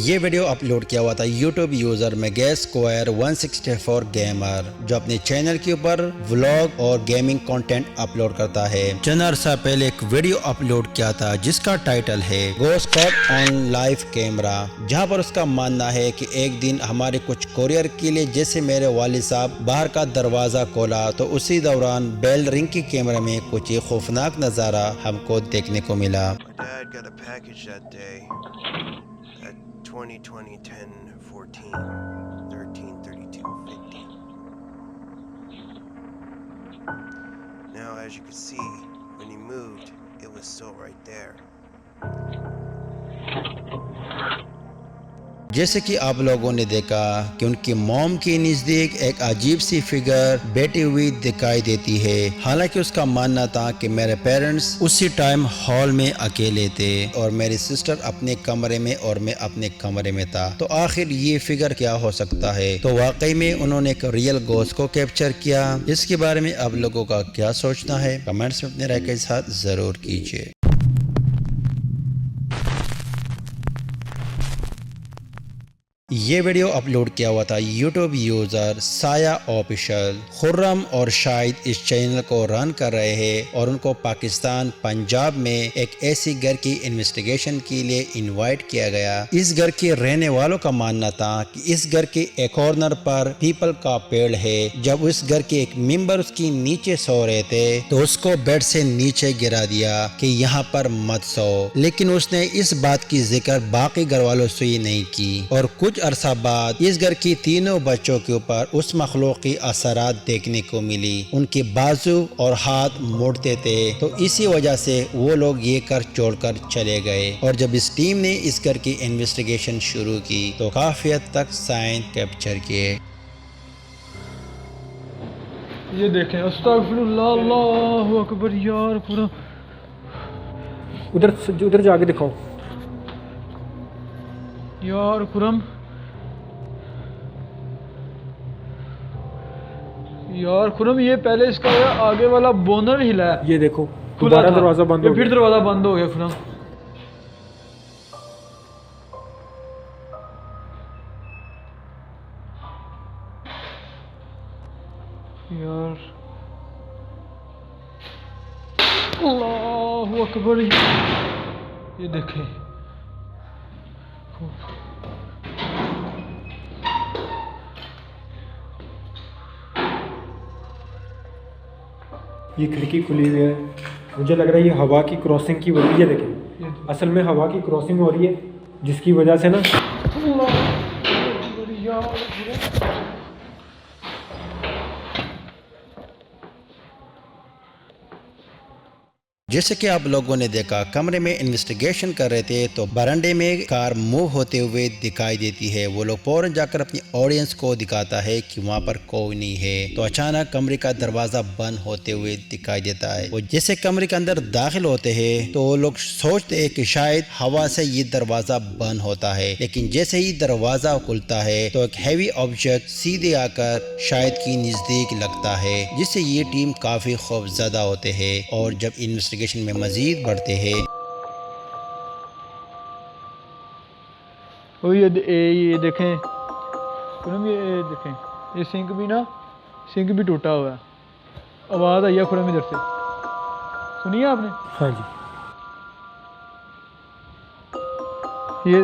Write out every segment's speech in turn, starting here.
ये video upload किया हुआ था यूट्यूब यूजर मेगेस स्क्वायर 164 गेमर, जो अपने चैनल के ऊपर व्लॉग और गेमिंग कंटेंट अपलोड करता है। चंद अर्सा पहले एक वीडियो अपलोड किया था जिसका टाइटल है ghost caught on live camera, जहां पर उसका मानना है कि एक दिन हमारे कुछ कोरियर के लिए जैसे मेरे वालिद साहब बाहर का दरवाजा खोला तो उसी दौरान बेल रिंग की कैमरे में कुछ ही खौफनाक नजारा हमको देखने को मिला। Dad got a package that day at 2020 10 14 13 32 50. Now, as you can see, when he moved, it was still right there. जैसे कि आप लोगों ने देखा कि उनकी मॉम के नजदीक एक अजीब सी फिगर बैठी हुई दिखाई देती है। हालांकि उसका मानना था कि मेरे पेरेंट्स उसी टाइम हॉल में अकेले थे और मेरी सिस्टर अपने कमरे में और मैं अपने कमरे में था। तो आखिर ये फिगर क्या हो सकता है? तो वाकई में उन्होंने एक रियल गोस्ट को कैप्चर किया। इसके बारे में आप लोगों का क्या सोचना है? कमेंट्स में अपने राय के साथ जरूर कीजिए। ये वीडियो अपलोड किया हुआ था यूट्यूब यूजर साया ऑफिशियल। खुर्रम और शाहिद इस चैनल को रन कर रहे हैं और उनको पाकिस्तान पंजाब में एक ऐसी घर की इन्वेस्टिगेशन के लिए इनवाइट किया गया। इस घर के रहने वालों का मानना था कि इस घर के एक कॉर्नर पर पीपल का पेड़ है। जब उस घर के एक मेंबर उसकी नीचे सो रहे थे तो उसको बेड से नीचे गिरा दिया कि यहाँ पर मत सो, लेकिन उसने इस बात की जिक्र बाकी घर वालों से ही नहीं की। और कुछ अरसा बाद इस घर की तीनों बच्चों के ऊपर उस मखलूक की असरात देखने को मिली। उनके बाजू और हाथ मुड़ते थे, तो इसी वजह से वो लोग ये कर छोड़कर चले गए। और जब इस टीम ने इस घर की इन्वेस्टिगेशन शुरू की तो काफी हद तक साइन कैप्चर किए। ये देखें, अस्तगफिरुल्लाह, अल्लाहु अकबर। यार पूरा उधर जाके दिखाओ यार खुरम, यार खुरम, ये पहले इसका आगे वाला बोनर हिला है। ये देखो, खुला दोबारा था, दरवाजा बंद हो फिर गया। दरवाजा बंद हो गया खुरम। यार अल्लाहु अकबर। ये देखें, ये खिड़की खुली हुई है, मुझे लग रहा है ये हवा की क्रॉसिंग की वजह। ये देखें, असल में हवा की क्रॉसिंग हो रही है जिसकी वजह से ना जैसे कि आप लोगों ने देखा, कमरे में इन्वेस्टिगेशन कर रहे थे तो बरामदे में कार मूव होते हुए दिखाई देती है। वो लोग फौरन जाकर अपनी ऑडियंस को दिखाता है कि वहाँ पर कोई नहीं है। तो अचानक कमरे का दरवाजा बंद होते हुए दिखाई देता है। वो जैसे कमरे के अंदर दाखिल होते हैं तो वो लोग सोचते हैं कि शायद हवा से ये दरवाजा बंद होता है, लेकिन जैसे ही दरवाजा खुलता है तो एक हैवी ऑब्जेक्ट सीधे आकर शायद की नजदीक लगता है, जिससे ये टीम काफी खौफजदा होते हैं। और जब इन्वेस्टिगेशन में मजीद बढ़ते हैं, ये देखें खुरम, ये देखें, ये सिंक भी टूटा हुआ है। आवाज़ आई है खुरम इधर से, सुनिए आपने? हाँ जी, ये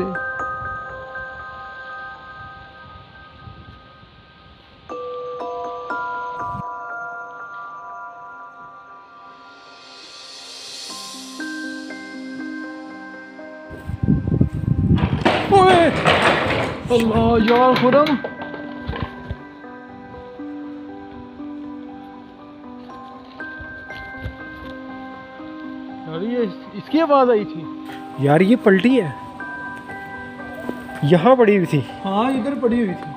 ओए अल्लाह, यार खुरम, यार ये इसकी आवाज़ आई थी। यार ये पलटी है, यहाँ पड़ी हुई थी। हाँ, इधर पड़ी हुई थी।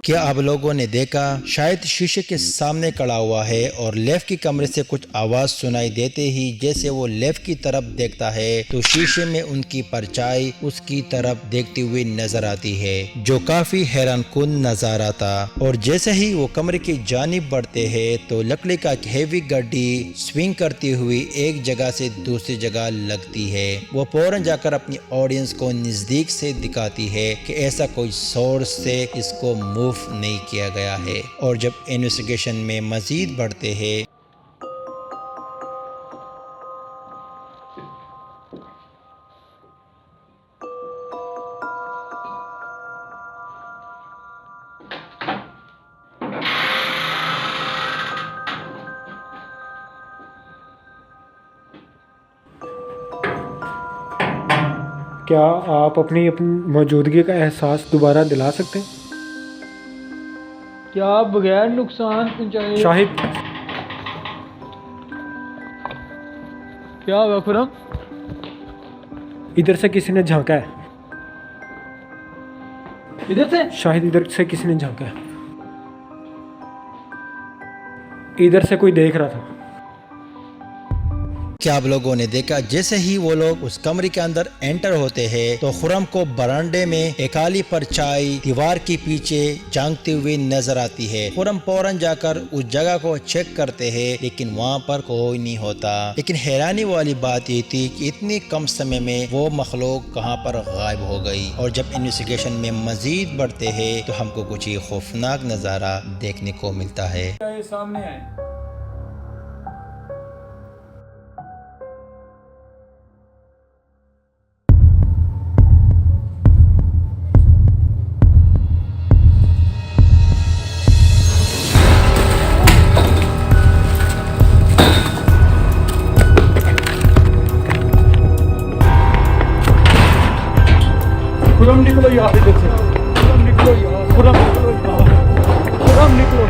क्या आप लोगों ने देखा शायद शीशे के सामने खड़ा हुआ है और लेफ्ट के कमरे से कुछ आवाज सुनाई देते ही जैसे वो लेफ्ट की तरफ देखता है तो शीशे में उनकी परछाई उसकी तरफ देखती हुई नजर आती है, जो काफी हैरान कुन नजारा था। और जैसे ही वो कमरे की जानिब बढ़ते हैं तो लकड़ी का एक हेवी गाड़ी स्विंग करती हुई एक जगह से दूसरी जगह लगती है। वो फौरन जाकर अपनी ऑडियंस को नजदीक से दिखाती है कि ऐसा कोई सोर्स से इसको मूव नहीं किया गया है। और जब इन्वेस्टिगेशन में मजीद बढ़ते हैं क्या आप अपनी मौजूदगी का एहसास दोबारा दिला सकते हैं? क्या बगैर नुकसान पहुंचाए? शाहिद, क्या हुआ खुरम? इधर से किसी ने झांका है। इधर से? शाहिद, इधर से किसी ने झांका है। इधर से कोई देख रहा था। क्या आप लोगों ने देखा जैसे ही वो लोग उस कमरे के अंदर एंटर होते हैं तो खुरम को बरामदे में एक काली परछाई दीवार के पीछे झांकती हुई नजर आती है। खुरम फौरन जाकर उस जगह को चेक करते हैं लेकिन वहाँ पर कोई नहीं होता। लेकिन हैरानी वाली बात ये थी कि इतनी कम समय में वो मखलूक कहाँ पर गायब हो गई। और जब इन्वेस्टिगेशन में मजीद बढ़ते हैं तो हमको कुछ ही खौफनाक नज़ारा देखने को मिलता है। सामने आए। खुरम निकलो यार, इधर से खुरम निकलो यार, खुरम निकलो यार, खुरम निकलो।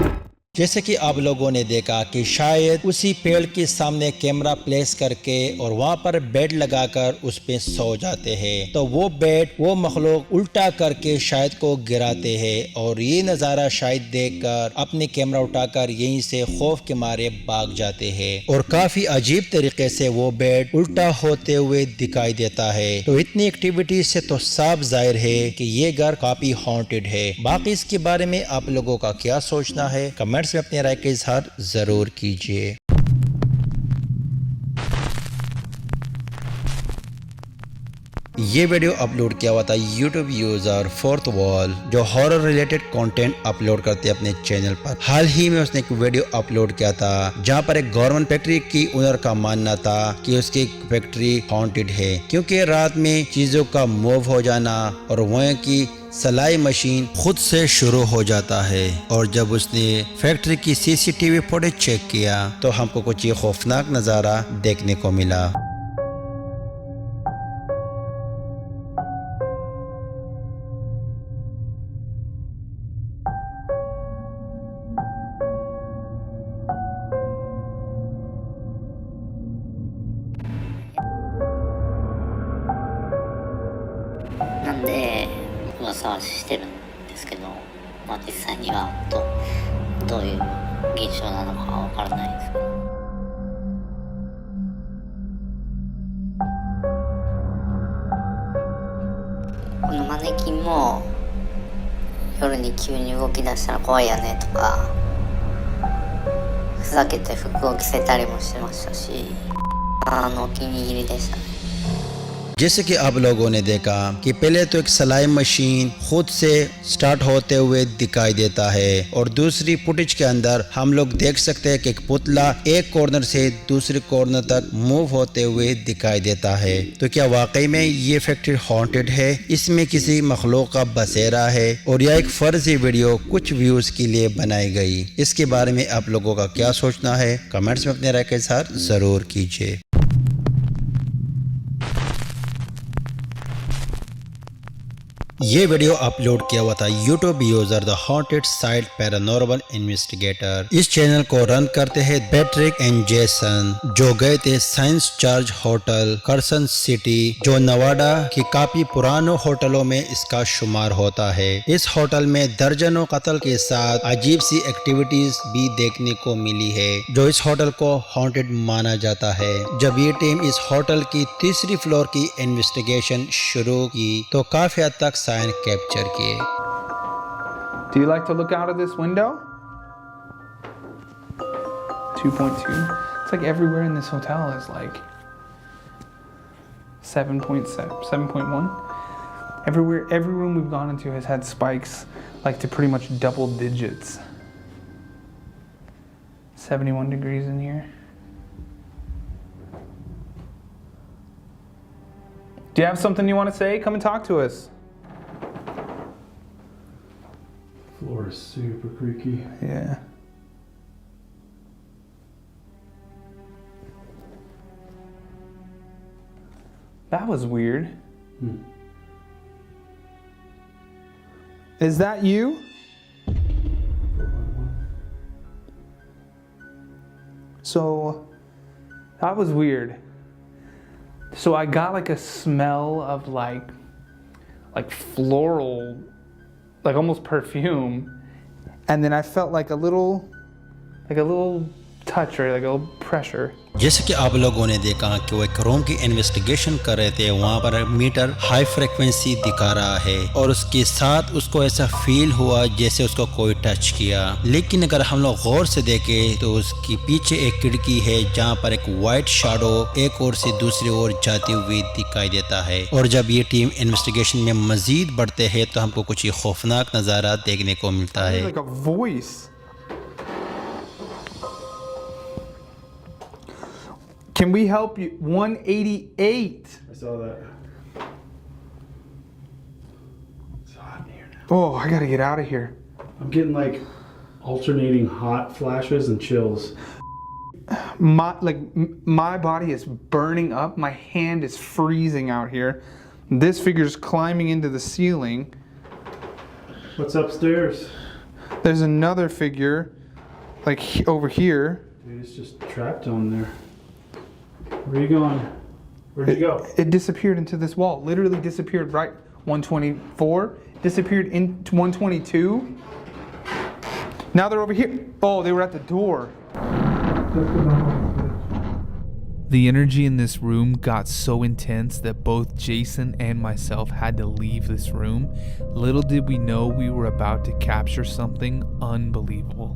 जैसे कि आप लोगों ने देखा कि शायद उसी पेड़ के सामने कैमरा प्लेस करके और वहाँ पर बेड लगाकर उस पे सो जाते हैं तो वो बेड वो मखलूक उल्टा करके शायद को गिराते हैं और ये नज़ारा शायद देखकर अपने कैमरा उठाकर यहीं से खौफ के मारे भाग जाते हैं और काफी अजीब तरीके से वो बेड उल्टा होते हुए दिखाई देता है। तो इतनी एक्टिविटी से तो साफ जाहिर है कि ये घर काफी हॉन्टेड है। बाकी इसके बारे में आप लोगों का क्या सोचना है कमेंट्स में अपनी राय का इजहार जरूर कीजिए। ये वीडियो अपलोड किया हुआ था यूट्यूब यूजर फोर्थ वॉल जो हॉरर रिलेटेड कंटेंट अपलोड करते हैं अपने चैनल पर। हाल ही में उसने एक वीडियो अपलोड किया था जहां पर एक गवर्नमेंट फैक्ट्री की ओनर का मानना था कि उसकी फैक्ट्री हॉन्टेड है क्योंकि रात में चीजों का मूव हो जाना और वहाँ की सिलाई मशीन खुद से शुरू हो जाता है। और जब उसने फैक्ट्री की सीसीटीवी फुटेज चेक किया तो हमको कुछ ये खौफनाक नज़ारा देखने को मिला।なんで噂はしてるんですけど、実際にはどういう現象なのかは分からないですけど。このマネキンも夜に急に動き出したら怖いよねとかふざけて服を着せたりもしてましたし、お気に入りでしたね。जैसे कि आप लोगों ने देखा कि पहले तो एक सिलाई मशीन खुद से स्टार्ट होते हुए दिखाई देता है और दूसरी फुटेज के अंदर हम लोग देख सकते हैं कि एक पुतला एक कॉर्नर से दूसरे कॉर्नर तक मूव होते हुए दिखाई देता है। तो क्या वाकई में ये फैक्ट्री हॉन्टेड है, इसमें किसी मखलूक का बसेरा है और यह एक फर्जी वीडियो कुछ व्यूज के लिए बनाई गई? इसके बारे में आप लोगों का क्या सोचना है कमेंट्स में अपने राय का इजहार जरूर कीजिए। ये वीडियो अपलोड किया हुआ था YouTube user the haunted site paranormal investigator. इस चैनल को रन करते हैं पैट्रिक एंड जेसन, जो गए थे साइंस चार्ज होटल कर्सन सिटी, जो नवाडा की काफी पुराने होटलों में इसका शुमार होता है। इस होटल में दर्जनों कत्ल के साथ अजीब सी एक्टिविटीज भी देखने को मिली है, जो इस होटल को हॉन्टेड माना जाता है। जब ये टीम इस होटल की तीसरी फ्लोर की इन्वेस्टिगेशन शुरू की तो काफी हद तक साइन कैप्चर किए। Do you like to look out of this window? 2.2. It's like everywhere in this hotel is like 7.7, 7.1. Everywhere, every room we've gone into has had spikes like to pretty much double digits. 71 degrees in here. Do you have something you want to say? Come and talk to us. Floor is super creaky. Yeah. That was weird. Is that you? So, that was weird. So I got like a smell of like floral, like almost perfume, and then I felt like a little touch or like a little pressure. जैसे कि आप लोगों ने देखा कि वो एक room की इन्वेस्टिगेशन कर रहे थे, वहाँ पर मीटर हाई फ्रिक्वेंसी दिखा रहा है और उसके साथ उसको ऐसा फील हुआ जैसे उसको कोई टच किया। लेकिन अगर हम लोग गौर से देखें तो उसके पीछे एक खिड़की है जहाँ पर एक वाइट शैडो एक ओर से दूसरी ओर जाती हुई दिखाई देता है। और जब ये टीम इन्वेस्टिगेशन में मजीद बढ़ते हैं तो हमको कुछ ही खौफनाक नज़ारा देखने को मिलता है। Like a voice. Can we help you? 188. I saw that. It's hot in here now. Oh, I gotta get out of here. I'm getting like alternating hot flashes and chills. My body is burning up. My hand is freezing out here. This figure's climbing into the ceiling. What's upstairs? There's another figure, like over here. Dude, it's just trapped on there. Where are you going? Where'd you go? It disappeared into this wall. Literally disappeared right 124. Disappeared into 122. Now they're over here. Oh, they were at the door. The energy in this room got so intense that both Jason and myself had to leave this room. Little did we know we were about to capture something unbelievable.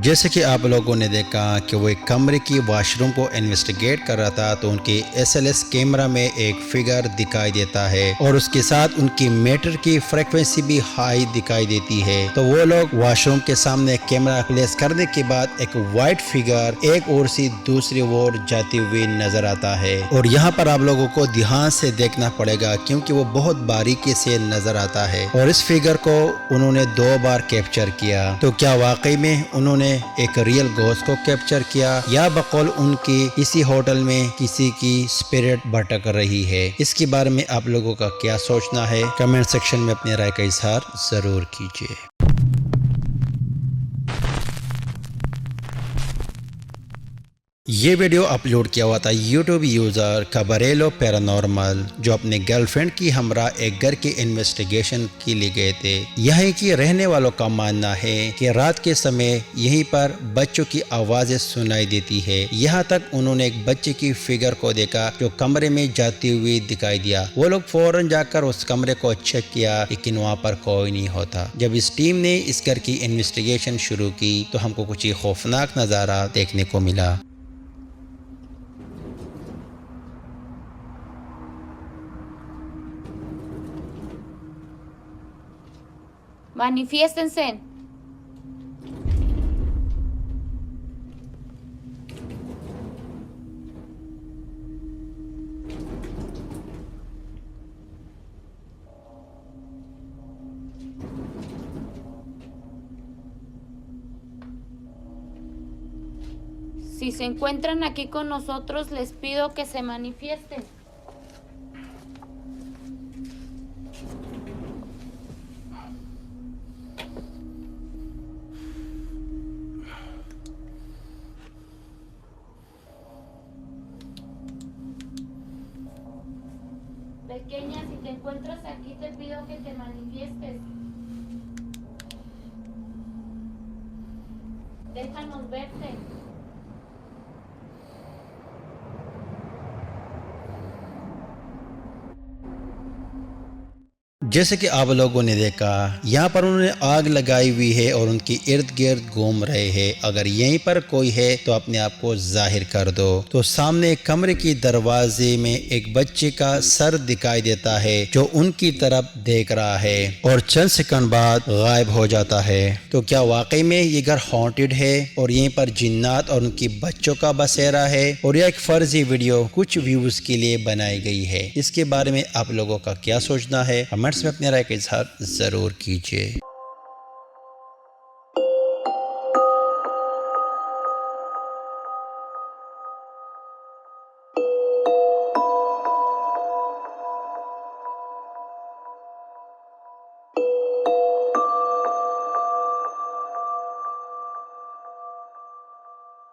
जैसे कि आप लोगों ने देखा कि वो एक कमरे की वॉशरूम को इन्वेस्टिगेट कर रहा था तो उनके एसएलएस कैमरा में एक फिगर दिखाई देता है और उसके साथ उनकी मीटर की फ्रीक्वेंसी भी हाई दिखाई देती है। तो वो लोग वॉशरूम के सामने कैमरा प्लेस करने के बाद एक वाइट फिगर एक ओर से दूसरी ओर जाती हुई नजर आता है। और यहाँ पर आप लोगों को ध्यान से देखना पड़ेगा क्योंकि वो बहुत बारीकी से नजर आता है और इस फिगर को उन्होंने 2 बार कैप्चर किया। तो क्या वाकई में उन्होंने एक रियल घोस्ट को कैप्चर किया या बकौल उनकी इसी होटल में किसी की स्पिरिट भटक रही है? इसके बारे में आप लोगों का क्या सोचना है? कमेंट सेक्शन में अपनी राय का इजहार जरूर कीजिए। ये वीडियो अपलोड किया हुआ था यूट्यूब यूज़र कबरेलो पैरानॉर्मल, जो अपने गर्लफ्रेंड की हमरा एक घर की इन्वेस्टिगेशन के लिए गए थे। यहीं की रहने वालों का मानना है कि रात के समय यहीं पर बच्चों की आवाज़ें सुनाई देती है। यहाँ तक उन्होंने एक बच्चे की फिगर को देखा जो कमरे में जाती हुई दिखाई दिया। वो लोग फौरन जाकर उस कमरे को चेक किया लेकिन वहाँ पर कोई नहीं होता। जब इस टीम ने इस घर की इन्वेस्टिगेशन शुरू की तो हमको कुछ ही खौफनाक नज़ारा देखने को मिला। Manifiéstense. Si se encuentran aquí con nosotros, les pido que se manifiesten. Pequeña, si te encuentras aquí, te pido que te manifiestes. Déjanos verte. जैसे कि आप लोगों ने देखा, यहाँ पर उन्होंने आग लगाई हुई है और उनकी इर्द गिर्द घूम रहे हैं। अगर यहीं पर कोई है तो अपने आप को जाहिर कर दो। तो सामने एक कमरे की दरवाजे में एक बच्चे का सर दिखाई देता है जो उनकी तरफ देख रहा है और चंद सेकंड बाद गायब हो जाता है। तो क्या वाकई में ये घर हॉन्टेड है और यहीं पर जिन्नात और उनकी बच्चों का बसेरा है, और यह एक फर्जी वीडियो कुछ व्यूज के लिए बनाई गई है? इसके बारे में आप लोगों का क्या सोचना है? कमेंट्स में अपनी राय का इजहार जरूर कीजिए।